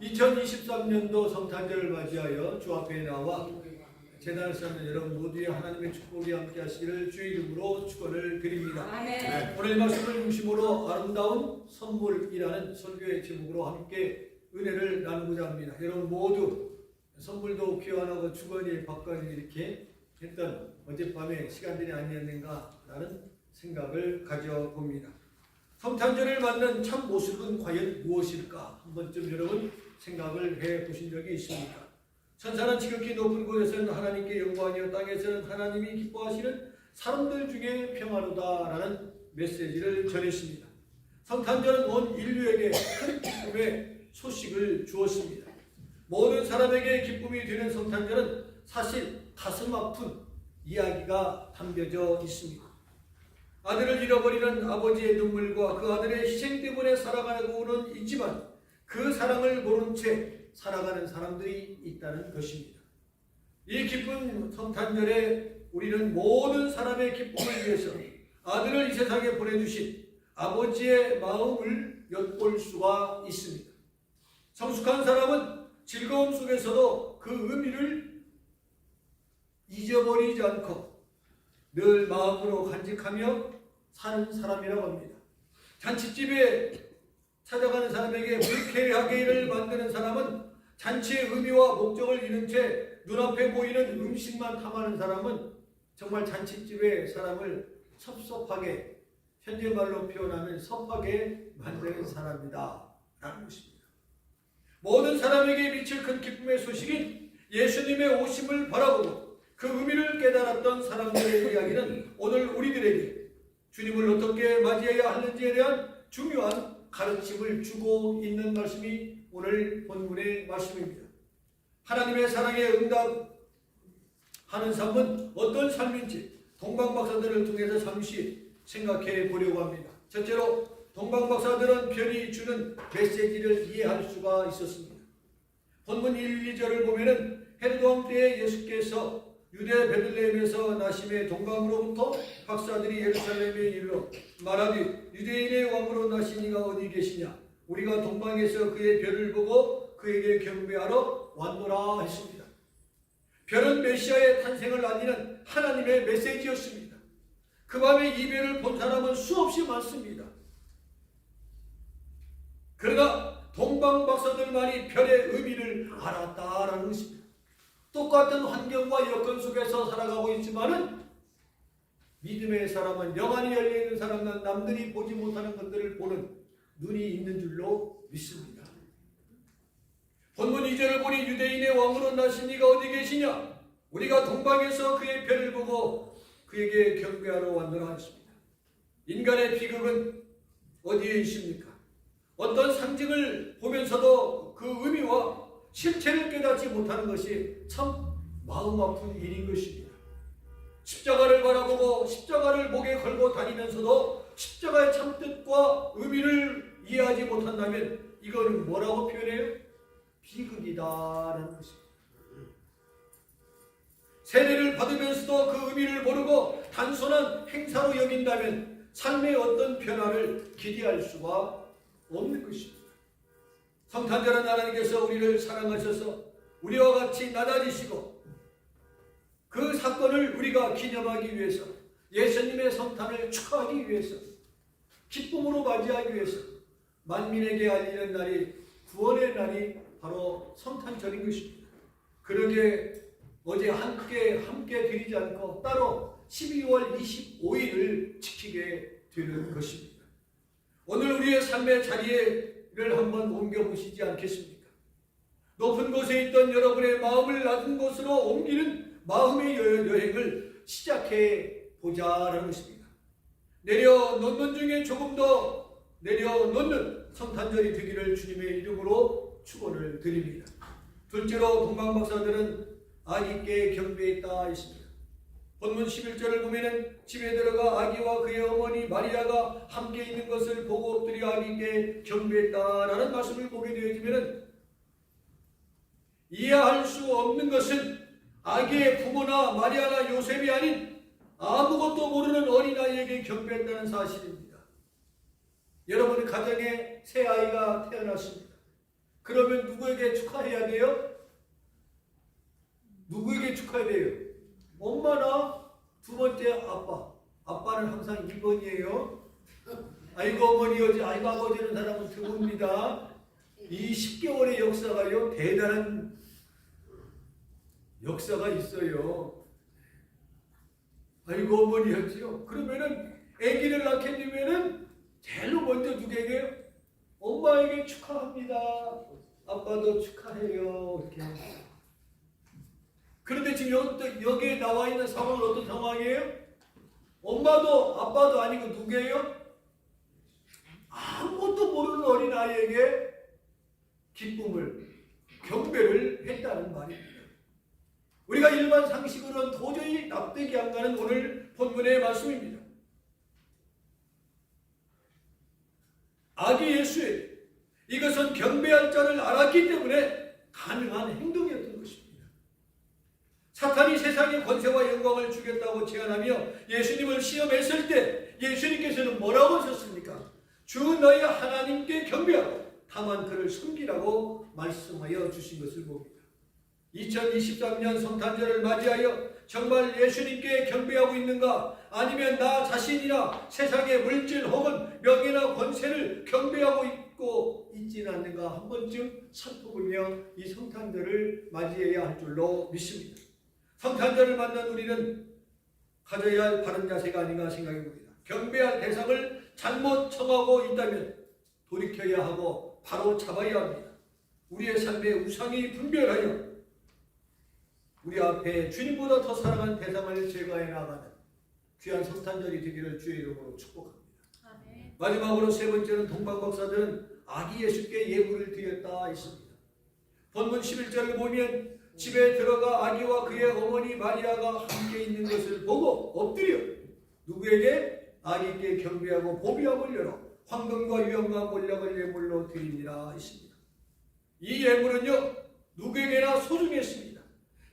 2023년도 성탄절을 맞이하여 주 앞에 나와 제단을 쌓는 여러분 모두의 하나님의 축복이 함께 하시기를 주의 이름으로 축원을 드립니다. 아멘. 오늘 말씀을 중심으로 아름다운 선물이라는 설교의 제목으로 함께 은혜를 나누고자 합니다. 여러분 모두 선물도 교환하고 주거니 받거니 이렇게 했던 어젯밤에 시간들이 아니었는가라는 생각을 가져봅니다. 성탄절을 맞는 참 모습은 과연 무엇일까? 한 번쯤 여러분 생각을 해보신 적이 있습니까? 천사는 지극히 높은 곳에서는 하나님께 영광이요 땅에서는 하나님이 기뻐하시는 사람들 중에 평화로다라는 메시지를 전했습니다. 성탄절은 온 인류에게 큰 기쁨의 소식을 주었습니다. 모든 사람에게 기쁨이 되는 성탄절은 사실 가슴 아픈 이야기가 담겨져 있습니다. 아들을 잃어버리는 아버지의 눈물과 그 아들의 희생 때문에 살아가고는 있지만 그 사랑을 모른 채 살아가는 사람들이 있다는 것입니다. 이 기쁜 성탄절에 우리는 모든 사람의 기쁨을 위해서 아들을 이 세상에 보내주신 아버지의 마음을 엿볼 수가 있습니다. 성숙한 사람은 즐거움 속에서도 그 의미를 잊어버리지 않고 늘 마음으로 간직하며 사는 사람이라고 합니다. 잔치집에 찾아가는 사람에게 불쾌하게를 만드는 사람은 잔치의 의미와 목적을 잃은 채 눈앞에 보이는 음식만 탐하는 사람은 정말 잔치집의 사람을 섭섭하게, 현재 말로 표현하면 섭하게 만드는 사람이다 라는 것입니다. 모든 사람에게 미칠 큰 기쁨의 소식인 예수님의 오심을 바라보고 그 의미를 깨달았던 사람들의 이야기는 오늘 우리들에게 주님을 어떻게 맞이해야 하는지에 대한 중요한 가르침을 주고 있는 말씀이 오늘 본문의 말씀입니다. 하나님의 사랑에 응답하는 삶은 어떤 삶인지 동방박사들을 통해서 잠시 생각해 보려고 합니다. 첫째로 동방박사들은 별이 주는 메시지를 이해할 수가 있었습니다. 본문 1, 2절을 보면은 헤로드 왕 때에 예수께서 유대 베들레헴에서 나심에 동방으로부터 박사들이 예루살렘에 이르러 말하되 유대인의 왕으로 나신 이가 어디 계시냐? 우리가 동방에서 그의 별을 보고 그에게 경배하러 왔노라 했습니다. 별은 메시아의 탄생을 알리는 하나님의 메시지였습니다. 그 밤에 이 별을 본 사람은 수없이 많습니다. 그러나 동방 박사들만이 별의 의미를 알았다라는 것입니다. 똑같은 환경과 여건 속에서 살아가고 있지만은 믿음의 사람은 영안이 열려있는 사람은 남들이 보지 못하는 것들을 보는 눈이 있는 줄로 믿습니다. 본문 2절을 보니 유대인의 왕으로 나신 이가 어디 계시냐? 우리가 동방에서 그의 별을 보고 그에게 경배하러 왔노라 하십니다. 인간의 비극은 어디에 있습니까? 어떤 상징을 보면서도 그 의미와 실체를 깨닫지 못하는 것이 참 마음 아픈 일인 것입니다. 십자가를 바라보고 십자가를 목에 걸고 다니면서도 십자가의 참뜻과 의미를 이해하지 못한다면 이거는 뭐라고 표현해요? 비극이다라는 것입니다. 세례를 받으면서도 그 의미를 모르고 단순한 행사로 여긴다면 삶의 어떤 변화를 기대할 수가 없는 것입니다. 성탄절은 하나님께서 우리를 사랑하셔서 우리와 같이 낮아지시고 그 사건을 우리가 기념하기 위해서 예수님의 성탄을 축하하기 위해서 기쁨으로 맞이하기 위해서 만민에게 알리는 날이 구원의 날이 바로 성탄절인 것입니다. 그러게 어제 함께 드리지 않고 따로 12월 25일을 지키게 되는 것입니다. 오늘 우리의 삶의 자리를 한번 옮겨보시지 않겠습니까? 높은 곳에 있던 여러분의 마음을 낮은 곳으로 옮기는 마음의 여행을 시작해 보자라는 것입니다. 내려놓는 중에 조금 더 내려놓는 성탄절이 되기를 주님의 이름으로 축원을 드립니다. 둘째로 동방박사들은 아기께 경배했다 했습니다. 본문 11절을 보면은 집에 들어가 아기와 그의 어머니 마리아가 함께 있는 것을 보고 엎드려 아기께 경배했다라는 말씀을 보게 되어지면은 이해할 수 없는 것은 아기의 부모나 마리아나 요셉이 아닌 아무것도 모르는 어린아이에게 경배했다는 사실입니다. 여러분의 가정에 새 아이가 태어났습니다. 그러면 누구에게 축하해야 돼요? 누구에게 축하해야 돼요? 엄마나 두 번째 아빠. 아빠는 항상 2번이에요. 아이고 어머니여지 아이고 아버지는 사람은 드뭅니다. 이 10개월의 역사가요 대단한 역사가 있어요. 아이고 어머니였지요. 그러면은 아기를 낳게 되면은 제일로 먼저 누구에게? 엄마에게 축하합니다. 아빠도 축하해요. 이렇게. 그런데 지금 여기에 나와 있는 상황은 어떤 상황이에요? 엄마도 아빠도 아니고 누구예요? 아무것도 모르는 어린아이에게 기쁨을, 경배를 했다는 말입니다. 우리가 일반 상식으로는 도저히 납득이 안 가는 오늘 본문의 말씀입니다. 아기 예수에게 이것은 경배할 자를 알았기 때문에 가능한 행동이었던 것입니다. 사탄이 세상의 권세와 영광을 주겠다고 제안하며 예수님을 시험했을 때 예수님께서는 뭐라고 하셨습니까? 주 너희 하나님께 경배하고 다만 그를 섬기라고 말씀하여 주신 것을 봅니다. 2023년 성탄절을 맞이하여 정말 예수님께 경배하고 있는가? 아니면 나 자신이나 세상의 물질 혹은 명예나 권세를 경배하고 있고 있지는 않는가? 한 번쯤 살펴보며 이 성탄절을 맞이해야 할 줄로 믿습니다. 성탄절을 맞는 우리는 가져야 할 바른 자세가 아닌가 생각해 봅니다. 경배할 대상을 잘못 정하고 있다면 돌이켜야 하고 바로 잡아야 합니다. 우리의 삶에 우상이 분별하여 우리 앞에 주님보다 더 사랑하는 대상을 제거해 나가는 귀한 성탄절이 되기를 주의 이름으로 축복합니다. 아멘. 마지막으로 세 번째는 동방박사들은 아기 예수께 예물을 드렸다 했습니다. 본문 11절을 보면 집에 들어가 아기와 그의 어머니 마리아가 함께 있는 것을 보고 엎드려 누구에게? 아기께 경배하고 보비함을 열어 황금과 유향과 몰약을 예물로 드리니라 했습니다. 이 예물은요 누구에게나 소중했습니다.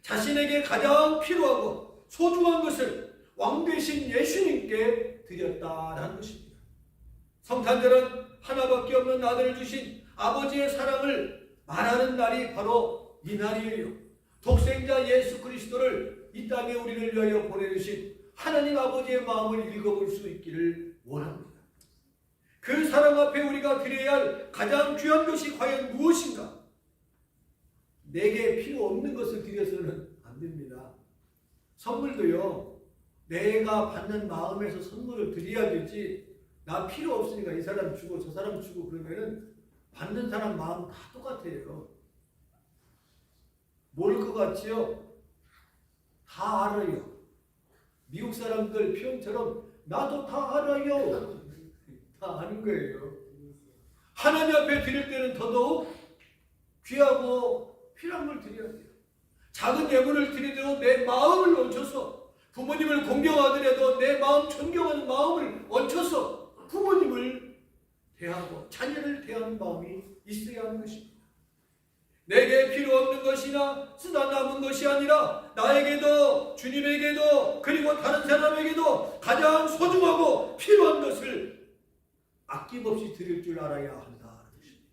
자신에게 가장 필요하고 소중한 것을 왕 되신 예수님께 드렸다라는 것입니다. 성탄절은 하나밖에 없는 아들을 주신 아버지의 사랑을 말하는 날이 바로 이 날이에요. 독생자 예수 그리스도를 이 땅에 우리를 위하여 보내주신 하나님 아버지의 마음을 읽어볼 수 있기를 원합니다. 그 사랑 앞에 우리가 드려야 할 가장 귀한 것이 과연 무엇인가? 내게 필요 없는 것을 드려서는 안 됩니다. 선물도요, 내가 받는 마음에서 선물을 드려야 되지, 나 필요 없으니까 이 사람 주고 저 사람 주고 그러면은 받는 사람 마음 다 똑같아요. 모를 것 같지요? 다 알아요. 미국 사람들 표현처럼 나도 다 알아요. 다 아는 거예요. 하나님 앞에 드릴 때는 더더욱 귀하고 필요한 걸 드려야 돼요. 작은 예물을 드리더라도 내 마음을 얹혀서 부모님을 공경하더라도 내 마음 존경하는 마음을 얹혀서 부모님을 대하고 자녀를 대하는 마음이 있어야 하는 것입니다. 내게 필요 없는 것이나 쓰다 남은 것이 아니라 나에게도 주님에게도 그리고 다른 사람에게도 가장 소중하고 필요한 것을 아낌없이 드릴 줄 알아야 한다는 것입니다.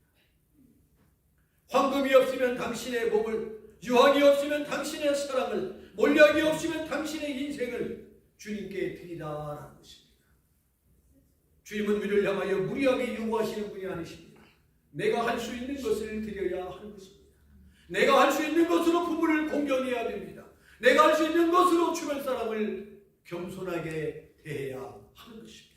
황금이 없으면 당신의 몸을, 유황이 없으면 당신의 사랑을, 몰약이 없으면 당신의 인생을 주님께 드리라라는 것입니다. 주님은 우리를 향하여 무리하게 요구하시는 분이 아니십니다. 내가 할 수 있는 것을 드려야 하는 것입니다. 내가 할 수 있는 것으로 부모를 공경해야 됩니다. 내가 할 수 있는 것으로 주변 사람을 겸손하게 대해야 하는 것입니다.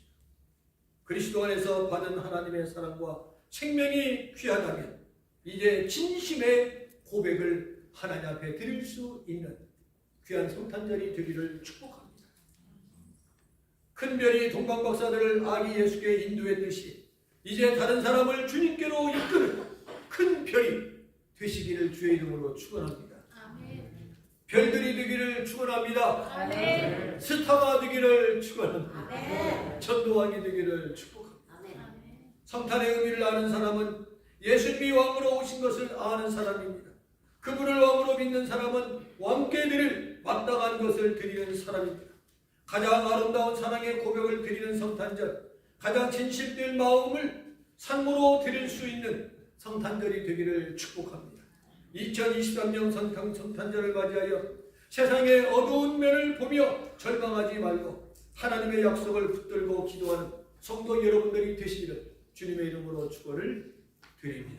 그리스도 안에서 받은 하나님의 사랑과 생명이 귀하다면 이제 진심의 고백을 하나님 앞에 드릴 수 있는 귀한 성탄절이 되기를 축복합니다. 큰 별이 동방박사들을 아기 예수께 인도했듯이 이제 다른 사람을 주님께로 이끄는 큰 별이 되시기를 주의 이름으로 축원합니다. 아멘. 별들이 되기를 축원합니다. 아멘. 스타가 되기를 축원합니다. 아멘. 전도왕이 되기를 축복합니다. 아멘. 성탄의 의미를 아는 사람은 예수님이 왕으로 오신 것을 아는 사람입니다. 그분을 왕으로 믿는 사람은 왕께 드릴 마땅한 것을 드리는 사람입니다. 가장 아름다운 사랑의 고백을 드리는 성탄절, 가장 진실된 마음을 상으로 드릴 수 있는 성탄절이 되기를 축복합니다. 2023년 성탄절을 맞이하여 세상의 어두운 면을 보며 절망하지 말고 하나님의 약속을 붙들고 기도하는 성도 여러분들이 되시기를 주님의 이름으로 축원을 드립니다.